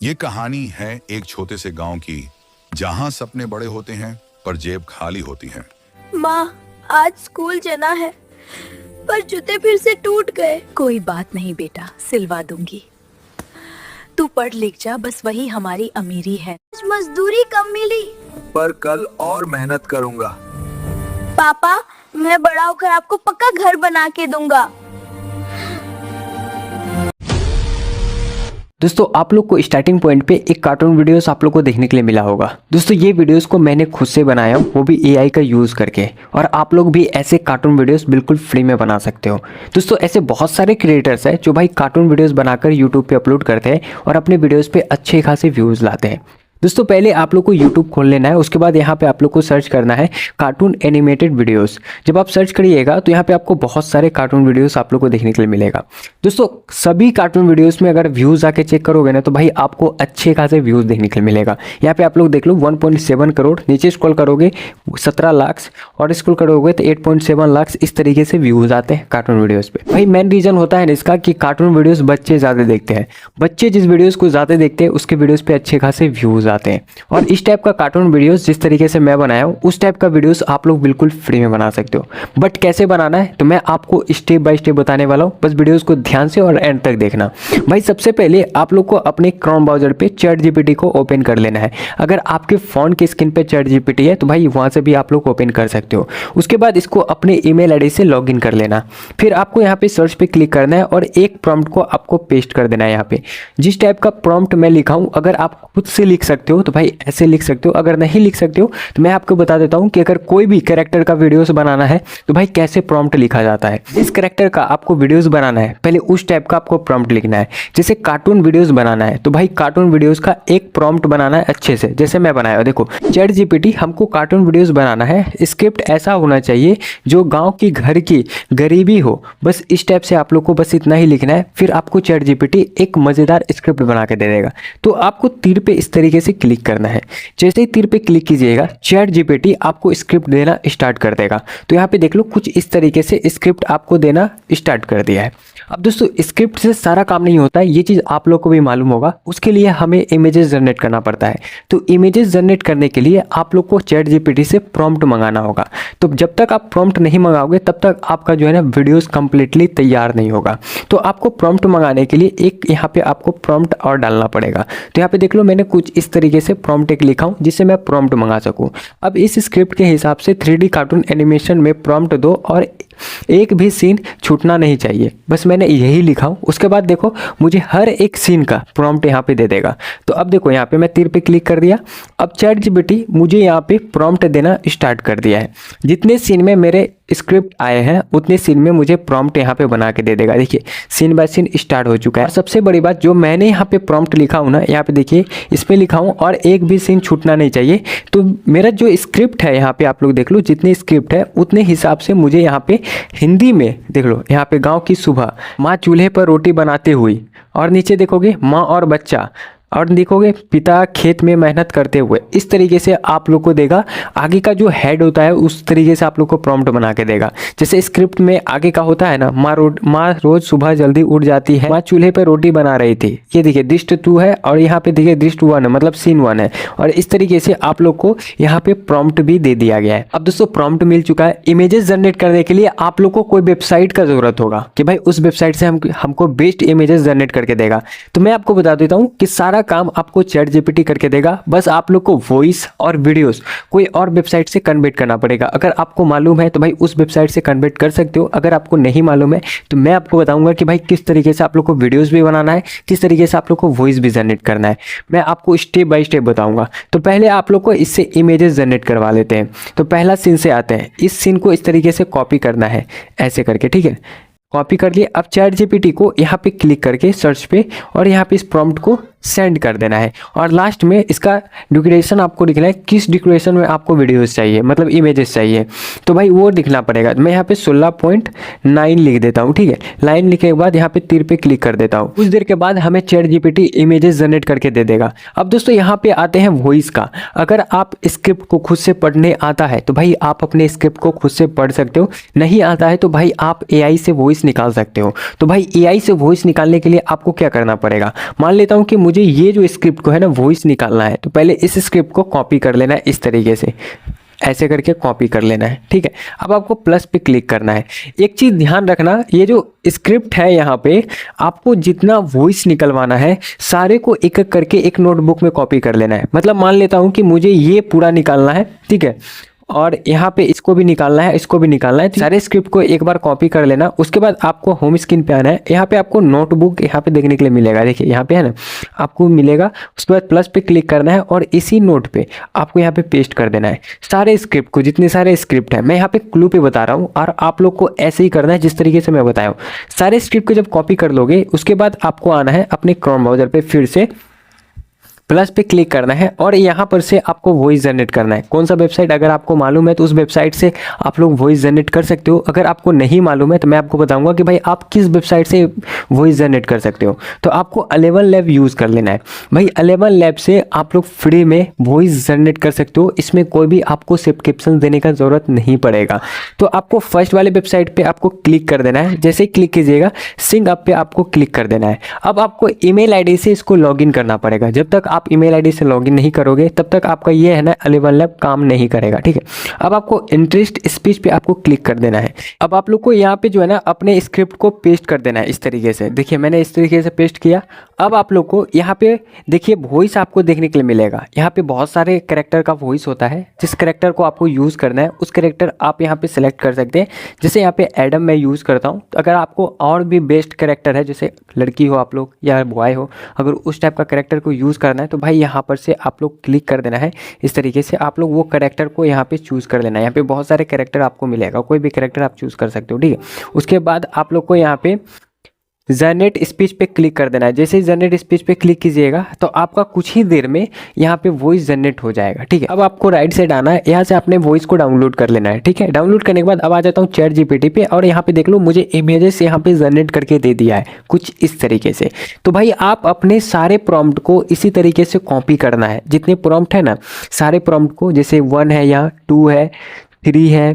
ये कहानी है एक छोटे से गांव की, जहां सपने बड़े होते हैं पर जेब खाली होती है। माँ, आज स्कूल जाना है पर जूते फिर से टूट गए। कोई बात नहीं बेटा, सिलवा दूंगी। तू पढ़ लिख जा, बस वही हमारी अमीरी है। आज मजदूरी कम मिली पर कल और मेहनत करूंगा। पापा, मैं बड़ा होकर आपको पक्का घर बना के दूंगा। दोस्तों, आप लोग को स्टार्टिंग पॉइंट पे एक कार्टून वीडियोस आप लोग को देखने के लिए मिला होगा। दोस्तों, ये वीडियोस को मैंने खुद से बनाया हूँ, वो भी एआई का यूज़ करके। और आप लोग भी ऐसे कार्टून वीडियोस बिल्कुल फ्री में बना सकते हो। दोस्तों, ऐसे बहुत सारे क्रिएटर्स हैं जो भाई कार्टून वीडियोस बनाकर यूट्यूब पे अपलोड करते हैं और अपने वीडियोस पे अच्छे खासे व्यूज़ लाते हैं। दोस्तों, पहले आप लोग को YouTube खोल लेना है, उसके बाद यहाँ पे आप लोग को सर्च करना है कार्टून एनिमेटेड वीडियोस। जब आप सर्च करिएगा तो यहाँ पे आपको बहुत सारे कार्टून वीडियोस आप लोग को देखने के लिए मिलेगा। दोस्तों, सभी कार्टून वीडियोस में अगर व्यूज़ आके चेक करोगे ना तो भाई आपको अच्छे खासे व्यूज़ देखने के लिए मिलेगा। यहाँ पे आप लोग देख लो 1.7 करोड़, नीचे स्क्रॉल करोगे 17 लाख और स्क्रॉल करोगे तो 8.7 लाख, इस तरीके से व्यूज़ आते हैं कार्टून वीडियोज़ पे। भाई मेन रीज़न होता है इसका कि कार्टून वीडियोज़ बच्चे ज़्यादा देखते हैं। बच्चे जिस वीडियोज़ को ज़्यादा देखते हैं उसके वीडियोज़ पे अच्छे खासे व्यूज़ आते हैं। और इस टाइप का कार्टून वीडियोस जिस तरीके से मैं बनाया हूँ उस टाइप का वीडियोस आप लोग बिल्कुल फ्री में बना सकते हो। बट कैसे बनाना है तो मैं आपको स्टेप बाय स्टेप बताने वाला हूँ, बस वीडियोस को ध्यान से और एंड तक देखना। भाई सबसे पहले आप लोग को अपने क्रोम ब्राउजर पे चैट जीपीटी को ओपन कर लेना है। अगर आपके फ़ोन की स्क्रीन पे चैट जीपीटी है तो भाई वहाँ से भी आप लोग ओपन कर सकते हो। उसके बाद इसको अपने ईमेल आईडी से लॉगिन कर लेना। फिर आपको यहाँ पे सर्च पे क्लिक करना है और एक प्रॉम्प्ट को आपको पेस्ट कर देना है। यहाँ पे जिस टाइप का प्रॉम्प्ट मैं लिखा हूँ अगर आप खुद से लिख सकते हो तो भाई ऐसे लिख सकते हो, अगर नहीं लिख सकते हो तो मैं आपको बता देता हूं कि अगर कोई भी कैरेक्टर का वीडियोस बनाना है तो भाई कैसे प्रॉम्प्ट लिखा जाता है। जिस कैरेक्टर का आपको वीडियोस बनाना है पहले उस टाइप का आपको प्रॉम्प्ट लिखना है। जैसे कार्टून वीडियोस बनाना है तो भाई कार्टून वीडियोस का एक प्रॉम्प्ट बनाना है अच्छे से, जैसे मैं बनाया। देखो चैट जीपीटी, हमको कार्टून वीडियोस बनाना है, स्क्रिप्ट ऐसा होना चाहिए जो गाँव की घर की गरीबी हो, बस इस टाइप से आप लोग को बस इतना ही लिखना है। फिर आपको चैट जीपीटी एक मज़ेदार स्क्रिप्ट बना के दे देगा। तो आपको तीर पे इस तरीके से क्लिक करना है। जैसे ही तीर पे क्लिक कीजिएगा चैट जीपीटी आपको स्क्रिप्ट देना स्टार्ट कर देगा। तो यहाँ पे देख लो कुछ इस तरीके से स्क्रिप्ट आपको देना स्टार्ट कर दिया है। अब दोस्तों, स्क्रिप्ट से सारा काम नहीं होता है, ये चीज़ आप लोग को भी मालूम होगा। उसके लिए हमें इमेजेस जनरेट करना पड़ता है। तो इमेजेस जनरेट करने के लिए आप लोग को चैट जीपीटी से प्रॉम्प्ट मंगाना होगा। तो जब तक आप प्रॉम्प्ट नहीं मंगाओगे तब तक आपका जो है ना वीडियोस कंप्लीटली तैयार नहीं होगा। तो आपको प्रॉम्प्ट मंगाने के लिए एक यहाँ पे आपको प्रॉम्प्ट और डालना पड़ेगा। तो यहाँ पे देख लो मैंने कुछ इस तरीके से प्रॉम्प्ट एक लिखा हूँ जिससे मैं प्रॉम्प्ट मंगा सकूं। अब इस स्क्रिप्ट के हिसाब से 3D कार्टून एनिमेशन में प्रॉम्प्ट दो और एक भी सीन छूटना नहीं चाहिए, बस मैंने यही लिखा हूं। उसके बाद देखो मुझे हर एक सीन का प्रॉम्प्ट यहाँ पे दे देगा। तो अब देखो यहाँ पे मैं तीर पे क्लिक कर दिया। अब चैट जीपीटी मुझे यहाँ पे प्रॉम्प्ट देना स्टार्ट कर दिया है। जितने सीन में मेरे स्क्रिप्ट आए हैं उतने सीन में मुझे प्रॉम्प्ट यहाँ पे बना के दे देगा। देखिए सीन बाय सीन स्टार्ट हो चुका है। और सबसे बड़ी बात, जो मैंने यहाँ पे प्रॉम्प्ट लिखा हूँ ना, यहाँ पे देखिए इसमें लिखा हूँ और एक भी सीन छूटना नहीं चाहिए। तो मेरा जो स्क्रिप्ट है यहाँ पे आप लोग देख लो, जितनी स्क्रिप्ट है उतने हिसाब से मुझे यहाँ पे हिंदी में देख लो, यहाँ पे गाँव की सुबह, माँ चूल्हे पर रोटी बनाते हुए, और नीचे देखोगे माँ और बच्चा, और देखोगे पिता खेत में मेहनत करते हुए। इस तरीके से आप लोग को देगा। आगे का जो हेड होता है उस तरीके से आप लोग को प्रॉम्प्ट बना के देगा। जैसे स्क्रिप्ट में आगे का होता है ना, माँ रोज सुबह जल्दी उठ जाती है, माँ चूल्हे पे रोटी बना रही थी। ये देखिए दृश्य 2 है और यहाँ पे देखिए दृश्य 1 है, मतलब सीन 1 है। और इस तरीके से आप लोग को यहाँ पे प्रॉम्प्ट भी दे दिया गया है। अब दोस्तों प्रॉम्प्ट मिल चुका है। इमेजेस जनरेट करने के लिए आप लोग को कोई वेबसाइट का जरूरत होगा कि भाई उस वेबसाइट से हमको बेस्ट इमेजेस जनरेट करके देगा। तो मैं आपको बता देता हूँ कि सारा काम आपको चैट जीपीटी करके देगा। बस आप लोग को वॉइस और वीडियोस कोई और वेबसाइट से कन्वर्ट करना पड़ेगा। अगर आपको मालूम है तो भाई उस वेबसाइट से कन्वर्ट कर सकते हो। अगर आपको नहीं मालूम है तो मैं आपको बताऊंगा कि भाई किस तरीके से आप लोग को वीडियोस भी बनाना है, किस तरीके से आप लोग को वॉइस भी जनरेट करना है, मैं आपको स्टेप बाय स्टेप बताऊंगा। तो पहले आप लोग को इससे इमेजेस जनरेट करवा लेते हैं। तो पहला सीन से आते हैं। इस सीन को इस तरीके से कॉपी करना है ऐसे करके, ठीक है। कॉपी कर लिए। अब चैट जीपीटी को यहाँ पे क्लिक करके सर्च पे और यहाँ पे इस प्रॉम्प्ट को सेंड कर देना है। और लास्ट में इसका ड्यूरेशन आपको लिखना है, किस ड्यूरेशन में आपको वीडियोस चाहिए, मतलब इमेजेस चाहिए। तो भाई वो लिखना पड़ेगा। मैं यहाँ पे 16.9 लिख देता हूँ, ठीक है। लाइन लिखने के बाद यहाँ पे तीर पे क्लिक कर देता हूँ। कुछ देर के बाद हमें चैट जीपीटी इमेजेस जनरेट करके दे देगा। अब दोस्तों यहाँ पे आते हैं वॉइस का। अगर आप स्क्रिप्ट को खुद से पढ़ने आता है तो भाई आप अपने स्क्रिप्ट को खुद से पढ़ सकते हो, नहीं आता है तो भाई आप एआई से वॉइस निकाल सकते हो। तो भाई एआई से वॉइस निकालने के लिए आपको क्या करना पड़ेगा, मान लेता हूँ कि मुझे ये जो स्क्रिप्ट को है ना वॉइस निकालना है, तो पहले इस स्क्रिप्ट को कॉपी कर लेना है इस तरीके से, ऐसे करके कॉपी कर लेना है, ठीक है। अब आपको प्लस पे क्लिक करना है। एक चीज़ ध्यान रखना, ये जो स्क्रिप्ट है यहाँ पे आपको जितना वॉइस निकलवाना है सारे को एक एक करके एक नोटबुक में कॉपी कर लेना है। मतलब मान लेता हूँ कि मुझे ये पूरा निकालना है, ठीक है, और यहाँ पे इसको भी निकालना है, इसको भी निकालना है। तो सारे स्क्रिप्ट को एक बार कॉपी कर लेना। उसके बाद आपको होम स्क्रीन पे आना है। यहाँ पे आपको नोटबुक यहाँ पे देखने के लिए मिलेगा, देखिए यहाँ पे है ना, आपको मिलेगा। उसके बाद प्लस पे क्लिक करना है और इसी नोट पे आपको यहाँ पे पेस्ट कर देना है सारे स्क्रिप्ट को, जितने सारे स्क्रिप्ट है। मैं यहाँ पे क्लू पे बता रहा हूँ और आप लोग को ऐसे ही करना है जिस तरीके से मैं बताया हूँ। सारे स्क्रिप्ट को जब कॉपी कर लोगे उसके बाद आपको आना है अपने क्रोम ब्राउजर पे, फिर से प्लस पे क्लिक करना है और यहाँ पर से आपको वॉइस जनरेट करना है। कौन सा वेबसाइट अगर आपको मालूम है तो उस वेबसाइट से आप लोग वॉइस जनरेट कर सकते हो। अगर आपको नहीं मालूम है तो मैं आपको बताऊंगा कि भाई आप किस वेबसाइट से वॉइस जनरेट कर सकते हो। तो आपको 11 लैब यूज़ कर लेना है। भाई 11 लैब से आप लोग फ्री में वॉइस जनरेट कर सकते हो। इसमें कोई भी आपको सब्सक्रिप्शन देने का ज़रूरत नहीं पड़ेगा। तो आपको फर्स्ट वाले वेबसाइट पर आपको क्लिक कर देना है। जैसे ही क्लिक कीजिएगा सिंग अप पे आपको क्लिक कर देना है। अब आपको ईमेल आईडी से इसको लॉगिन करना पड़ेगा। जब तक आप ईमेल आईडी से लॉगिन नहीं करोगे तब तक आपका ये है ना 11 लैब काम नहीं करेगा, ठीक है। अब आपको इंटरेस्ट स्पीच पे आपको क्लिक कर देना है। अब आप लोग को यहाँ पे जो है ना अपने स्क्रिप्ट को पेस्ट कर देना है इस तरीके से। देखिए मैंने इस तरीके से पेस्ट किया। अब आप लोग को यहाँ पे देखिए वॉइस आपको देखने के लिए मिलेगा। यहाँ पे बहुत सारे कैरेक्टर का वॉइस होता है। जिस कैरेक्टर को आपको यूज़ करना है उस कैरेक्टर आप यहाँ पे सेलेक्ट कर सकते हैं। जैसे यहाँ पे एडम मैं यूज़ करता हूँ। तो अगर आपको और भी बेस्ट कैरेक्टर है, जैसे लड़की हो आप लोग या बॉय हो, अगर उस टाइप का कैरेक्टर को यूज़ करना है तो भाई यहाँ पर से आप लोग क्लिक कर देना है। इस तरीके से आप लोग वो कैरेक्टर को यहाँ पे चूज़ कर लेना है। यहाँ पे बहुत सारे कैरेक्टर आपको मिलेगा, कोई भी कैरेक्टर आप चूज़ कर सकते हो, ठीक है। उसके बाद आप लोग को यहाँ पे जनरेट स्पीच पे क्लिक कर देना है। जैसे ही जनरेट स्पीच पे क्लिक कीजिएगा तो आपका कुछ ही देर में यहाँ पे वॉइस जनरेट हो जाएगा, ठीक है। अब आपको राइट साइड आना है, यहाँ से आपने वॉइस को डाउनलोड कर लेना है, ठीक है। डाउनलोड करने के बाद अब आ जाता हूँ चैट जीपीटी पे और यहाँ पे देख लो मुझे इमेजेस यहाँ पे जनरेट करके दे दिया है कुछ इस तरीके से। तो भाई आप अपने सारे प्रॉम्प्ट को इसी तरीके से कॉपी करना है। जितने प्रॉम्प्ट है ना सारे प्रॉम्प्ट को, जैसे 1 है, यहाँ 2 है, 3 है,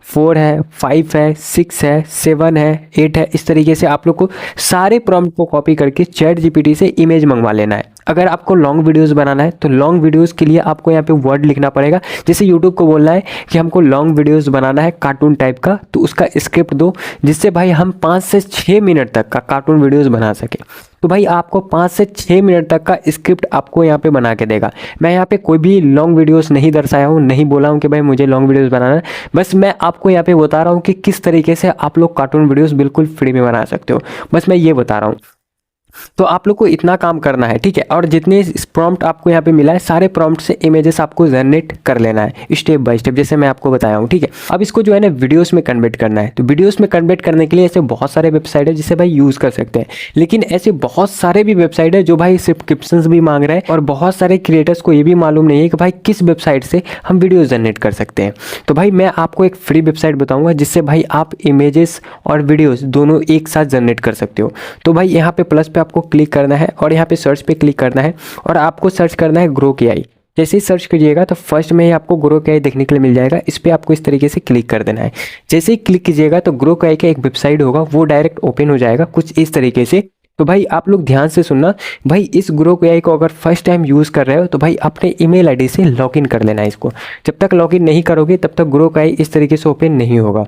4 है, 5 है, 6 है, 7 है, 8 है। इस तरीके से आप लोग को सारे प्रॉम्प्ट को कॉपी करके चैट जीपीटी से इमेज मंगवा लेना है। अगर आपको लॉन्ग वीडियोस बनाना है तो लॉन्ग वीडियोस के लिए आपको यहाँ पे वर्ड लिखना पड़ेगा। जैसे यूट्यूब को बोलना है कि हमको लॉन्ग वीडियोस बनाना है कार्टून टाइप का, तो उसका स्क्रिप्ट दो जिससे भाई हम 5 से 6 मिनट तक का कार्टून वीडियोस बना सके। तो भाई आपको 5 से 6 मिनट तक का स्क्रिप्ट आपको यहाँ पे बना के देगा। मैं यहाँ पे कोई भी लॉन्ग वीडियोस नहीं दर्शाया हूँ, नहीं बोला हूँ कि भाई मुझे लॉन्ग वीडियोस बनाना है। बस मैं आपको यहाँ पे बता रहा हूँ कि किस तरीके से आप लोग कार्टून वीडियोस बिल्कुल फ्री में बना सकते हो। बस मैं ये बता रहा हूँ। तो आप लोग को इतना काम करना है, ठीक है। और जितने प्रॉम्प्ट आपको यहाँ पे मिला है सारे प्रॉम्प्ट से इमेजेस आपको जनरेट कर लेना है स्टेप बाय स्टेप, जैसे मैं आपको बताया हूँ, ठीक है। अब इसको जो है ना वीडियोस में कन्वर्ट करना है। तो वीडियोस में कन्वर्ट करने के लिए ऐसे बहुत सारे वेबसाइट है जिसे भाई यूज़ कर सकते हैं। लेकिन ऐसे बहुत सारे भी वेबसाइट है जो भाई सब्सक्रिप्शंस भी मांग रहे हैं और बहुत सारे क्रिएटर्स को ये भी मालूम नहीं है कि भाई किस वेबसाइट से हम वीडियो जनरेट कर सकते हैं। तो भाई मैं आपको एक फ्री वेबसाइट बताऊँगा जिससे भाई आप इमेजेस और वीडियोज़ दोनों एक साथ जनरेट कर सकते हो। तो भाई यहाँ पे प्लस पे आपको क्लिक करना है और यहाँ पे सर्च पे क्लिक करना है और आपको सर्च करना है ग्रोक एआई। जैसे ही सर्च कीजिएगा तो फर्स्ट में ही आपको ग्रोक एआई देखने के लिए मिल जाएगा। इस पे आपको इस तरीके से क्लिक कर देना है। जैसे ही क्लिक कीजिएगा तो ग्रोक एआई का एक वेबसाइट होगा, वो डायरेक्ट ओपन हो जाएगा कुछ इस तरीके से। तो भाई आप लोग ध्यान से सुनना, भाई इस ग्रोक एआई को अगर फर्स्ट टाइम यूज़ कर रहे हो तो भाई अपने ईमेल आईडी से लॉगिन कर लेना है इसको। जब तक लॉगिन नहीं करोगे तब तक ग्रोक एआई इस तरीके से ओपन नहीं होगा।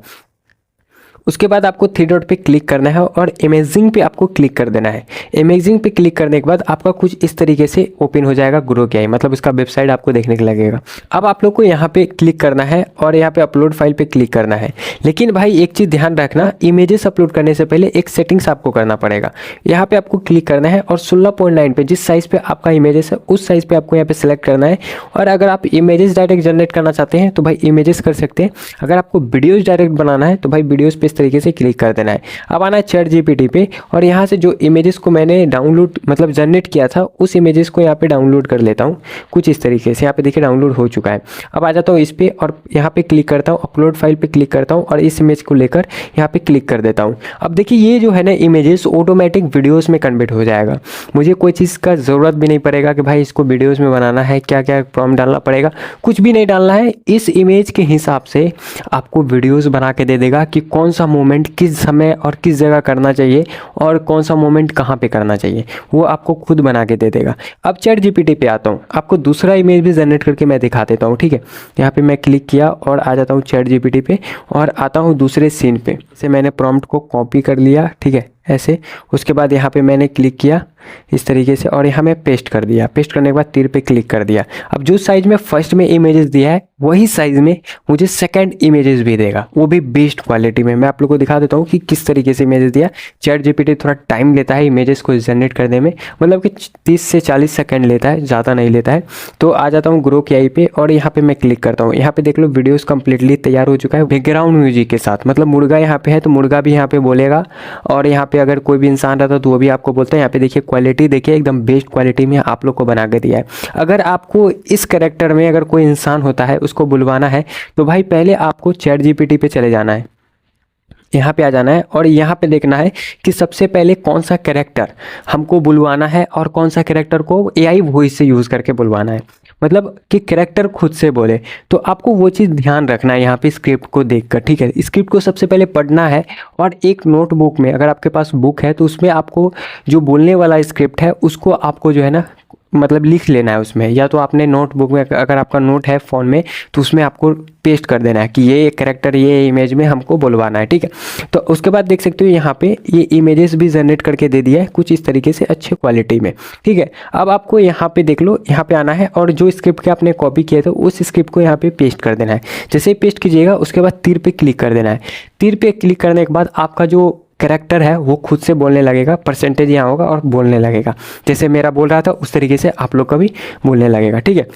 उसके बाद आपको 3 डॉट पे क्लिक करना है और इमेजिंग पे आपको क्लिक कर देना है। इमेजिंग पे क्लिक करने के बाद आपका कुछ इस तरीके से ओपन हो जाएगा ग्रोक एआई, मतलब इसका वेबसाइट आपको देखने को लगेगा। अब आप लोग को यहाँ पे क्लिक करना है और यहाँ पे अपलोड फाइल पे क्लिक करना है। लेकिन भाई एक चीज़ ध्यान रखना, इमेजेस अपलोड करने से पहले एक सेटिंग्स आपको करना पड़ेगा। यहाँ पे आपको क्लिक करना है और 16.9 पे जिस साइज़ पे आपका इमेजेस है उस साइज़ पे आपको यहाँ पे सेलेक्ट करना है। और अगर आप इमेजेस डायरेक्ट जनरेट करना चाहते हैं तो भाई इमेजेस कर सकते हैं। अगर आपको वीडियोज़ डायरेक्ट बनाना है तो भाई वीडियोज़ पे इस तरीके से क्लिक कर देना है। अब आना है चैट जीपीटी पे और यहाँ से जो इमेजेस को मैंने डाउनलोड मतलब जनरेट किया था उस इमेजेस को यहाँ पे डाउनलोड कर लेता हूँ कुछ इस तरीके से। यहाँ पे देखिए डाउनलोड हो चुका है। अब आ जाता हूँ इस पे और यहाँ पे क्लिक करता हूँ, अपलोड फाइल पे क्लिक करता हूँ और इस इमेज को लेकर यहाँ पे क्लिक कर देता हूँ। अब देखिए ये जो है ना इमेजेस ऑटोमेटिक वीडियोज़ में कन्वर्ट हो जाएगा। मुझे कोई चीज़ का ज़रूरत भी नहीं पड़ेगा कि भाई इसको वीडियोज़ में बनाना है, क्या क्या प्रॉम्प्ट डालना पड़ेगा, कुछ भी नहीं डालना है। इस इमेज के हिसाब से आपको वीडियोज़ बना के दे देगा कि कौन सा सा मोमेंट किस समय और किस जगह करना चाहिए और कौन सा मोमेंट कहाँ पे करना चाहिए, वो आपको खुद बना के दे देगा। अब चैट जीपीटी पे आता हूँ, आपको दूसरा इमेज भी जनरेट करके मैं दिखा देता हूँ। ठीक है, यहाँ पे मैं क्लिक किया और आ जाता हूँ चैट जीपीटी पे और आता हूँ दूसरे सीन पे। जैसे मैंने प्रॉम्प्ट को कॉपी कर लिया, ठीक है ऐसे। उसके बाद यहाँ पे मैंने क्लिक किया इस तरीके से और यहाँ मैं पेस्ट कर दिया। पेस्ट करने के बाद तीर पे क्लिक कर दिया। अब जो साइज में फर्स्ट में इमेजेस दिया है वही साइज में मुझे सेकंड इमेजेस भी देगा, वो भी बेस्ट क्वालिटी में। मैं आप लोगों को दिखा देता हूँ कि किस तरीके से इमेजेस दिया। चैट जीपीटी थोड़ा टाइम लेता है इमेजेस को जनरेट करने में, मतलब कि 30 से 40 सेकंड लेता है, ज़्यादा नहीं लेता है। तो आ जाता हूँ ग्रो की आई पे और यहाँ पे मैं क्लिक करता हूँ। यहाँ पे देख लो वीडियोस कंप्लीटली तैयार हो चुका है बैकग्राउंड म्यूजिक के साथ। मतलब मुर्गा यहाँ पे है तो मुर्गा भी यहाँ पे बोलेगा और यहाँ पे अगर कोई भी इंसान रहता तो वो भी आपको बोलता है। यहाँ पे देखिए क्वालिटी देखिए एकदम बेस्ट क्वालिटी में आप लोग को बना के दिया है। अगर आपको इस कैरेक्टर में अगर कोई इंसान होता है उसको बुलवाना है तो भाई पहले आपको चैट जीपीटी पे चले जाना है, यहाँ पे आ जाना है और यहाँ पे देखना है कि सबसे पहले कौन सा कैरेक्टर हमको बुलवाना है और कौन सा कैरेक्टर को एआई वॉइस से यूज़ करके बुलवाना है, मतलब कि कैरेक्टर खुद से बोले। तो आपको वो चीज़ ध्यान रखना है यहाँ पे स्क्रिप्ट को देखकर। ठीक है, स्क्रिप्ट को सबसे पहले पढ़ना है और एक नोटबुक में अगर आपके पास बुक है तो उसमें आपको जो बोलने वाला स्क्रिप्ट है उसको आपको जो है ना मतलब लिख लेना है उसमें, या तो आपने नोटबुक में अगर आपका नोट है फ़ोन में तो उसमें आपको पेस्ट कर देना है कि ये कैरेक्टर ये इमेज में हमको बुलवाना है। ठीक है, तो उसके बाद देख सकते हो यहाँ पे ये इमेजेस भी जनरेट करके दे दिया है कुछ इस तरीके से अच्छे क्वालिटी में। ठीक है, अब आपको यहाँ पे देख लो, यहाँ पे आना है और जो स्क्रिप्ट के आपने कॉपी किया था उस स्क्रिप्ट को यहाँ पे पेस्ट कर देना है। जैसे ही पेस्ट कीजिएगा उसके बाद तीर पे क्लिक कर देना है। तीर पे क्लिक करने के बाद आपका जो कैरेक्टर है वो खुद से बोलने लगेगा, परसेंटेज यहाँ होगा और बोलने लगेगा। जैसे मेरा बोल रहा था उस तरीके से आप लोग का भी बोलने लगेगा। ठीक है,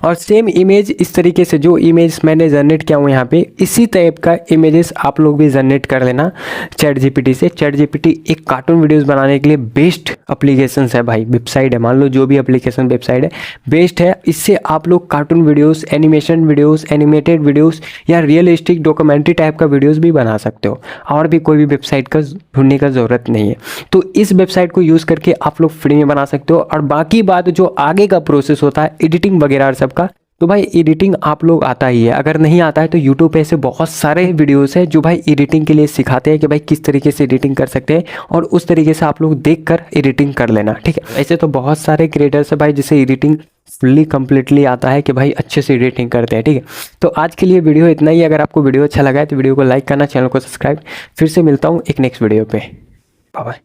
और सेम इमेज इस तरीके से जो इमेज मैंने जनरेट किया हूँ यहाँ पे इसी टाइप का इमेजेस आप लोग भी जनरेट कर लेना चैट जीपीटी से। चैट जीपीटी एक कार्टून वीडियोस बनाने के लिए बेस्ट एप्लीकेशन है भाई, वेबसाइट है, मान लो जो भी एप्लीकेशन वेबसाइट है बेस्ट है। इससे आप लोग cartoon videos, animation videos, animated videos या रियलिस्टिक डॉक्यूमेंट्री टाइप का वीडियोस भी बना सकते हो और भी कोई भी वेबसाइट का ढूंढने का ज़रूरत नहीं है। तो इस वेबसाइट को यूज़ करके आप लोग फ्री में बना सकते हो। और बाकी बात जो आगे का प्रोसेस होता है एडिटिंग वगैरह सबका, तो भाई एडिटिंग आप लोग आता ही है। अगर नहीं आता है तो यूट्यूब पे ऐसे बहुत सारे वीडियोस हैं जो भाई एडिटिंग के लिए सिखाते हैं कि भाई किस तरीके से एडिटिंग कर सकते हैं और उस तरीके से आप लोग देखकर एडिटिंग कर लेना। ठीक है, ऐसे तो बहुत सारे क्रिएटर्स हैं भाई जिसे एडिटिंग फुल्ली कम्प्लीटली आता है कि भाई अच्छे से एडिटिंग करते हैं। ठीक है, तो आज के लिए वीडियो इतना ही। अगर आपको वीडियो अच्छा लगा है तो वीडियो को लाइक करना, चैनल को सब्सक्राइब। फिर से मिलता हूँ एक नेक्स्ट वीडियो पे। Bye bye.